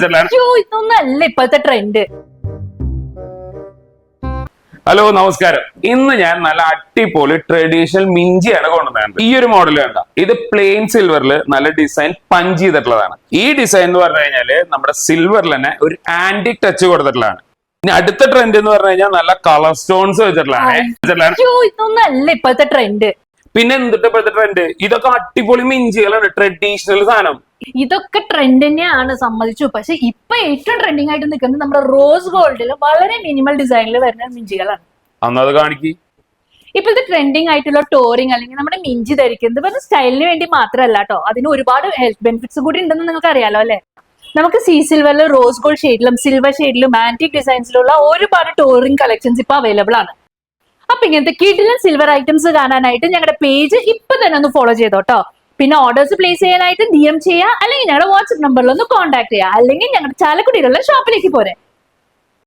ഇതൊന്നല്ല ഇപ്പോഴത്തെ trend. Hello നമസ്കാരം. ഇന്ന് ഞാൻ നല്ല അടിപൊളി ട്രഡീഷണൽ മിഞ്ചിയാണ് കൊണ്ടുവന്നത്. ഈ ഒരു മോഡൽ വേണ്ട, ഇത് പ്ലെയിൻ സിൽവറിൽ നല്ല ഡിസൈൻ പഞ്ച് ചെയ്തിട്ടുള്ളതാണ്. ഈ ഡിസൈൻ എന്ന് പറഞ്ഞു കഴിഞ്ഞാല് നമ്മുടെ സിൽവറിൽ തന്നെ ഒരു ആന്റിക് ടച്ച് കൊടുത്തിട്ടുള്ളതാണ്. ഇനി അടുത്ത ട്രെൻഡ് എന്ന് പറഞ്ഞു കഴിഞ്ഞാൽ നല്ല കളർ സ്റ്റോൺസ് വെച്ചിട്ടുള്ളതാണ്. ഇതൊന്നല്ല ഇപ്പോഴത്തെ ട്രെൻഡ്. പിന്നെ എന്തിട്ട് ഇപ്പോഴത്തെ ട്രെൻഡ്? ഇതൊക്കെ അടിപൊളി മിഞ്ചികളാണ്, ട്രഡീഷണൽ സാധനം. ഇതൊക്കെ ട്രെൻഡ് തന്നെയാണ്, സമ്മതിച്ചു. പക്ഷെ ഇപ്പൊ ഏറ്റവും ട്രെൻഡിങ് ആയിട്ട് നിൽക്കുന്നത് നമ്മുടെ റോസ് ഗോൾഡിൽ വളരെ മിനിമൽ ഡിസൈനിൽ വരുന്ന മിഞ്ചികളാണ്. അന്നത് കാണിക്ക്. ഇപ്പോഴത്തെ ട്രെൻഡിങ് ആയിട്ടുള്ള ടോറിങ് അല്ലെങ്കിൽ നമ്മുടെ മിഞ്ചി ധരിക്കുന്നത് വെറും സ്റ്റൈലിന് വേണ്ടി മാത്രമല്ല കേട്ടോ, അതിന് ഒരുപാട് ഹെൽത്ത് ബെനിഫിറ്റ്സ് കൂടി ഉണ്ടെന്ന് നിങ്ങൾക്ക് അറിയാലോ അല്ലെ. നമുക്ക് സീ സിൽവറിൽ റോസ് ഗോൾഡ് ഷെയ്ഡിലും സിൽവർ ഷെയ്ഡിലും ആന്റിക് ഡിസൈൻസിലുള്ള ഒരുപാട് ടോറിങ് കളക്ഷൻസ് ഇപ്പൊ അവൈലബിൾ ആണ്. അപ്പൊ ഇങ്ങനത്തെ കിഡിലും സിൽവർ ഐറ്റംസ് കാണാനായിട്ട് ഞങ്ങളുടെ പേജ് ഇപ്പൊ തന്നെ ഒന്ന് ഫോളോ ചെയ്തോട്ടോ. പിന്നെ ഓർഡേഴ്സ് പ്ലേസ് ചെയ്യാനായിട്ട് DM ചെയ്യുക, അല്ലെങ്കിൽ ഞങ്ങളുടെ വാട്സ്ആപ്പ് നമ്പറിൽ ഒന്ന് കോൺടാക്ട് ചെയ്യുക, അല്ലെങ്കിൽ ഞങ്ങളുടെ ചാലക്കുടിയിലുള്ള ഷോപ്പിലേക്ക് പോരെ.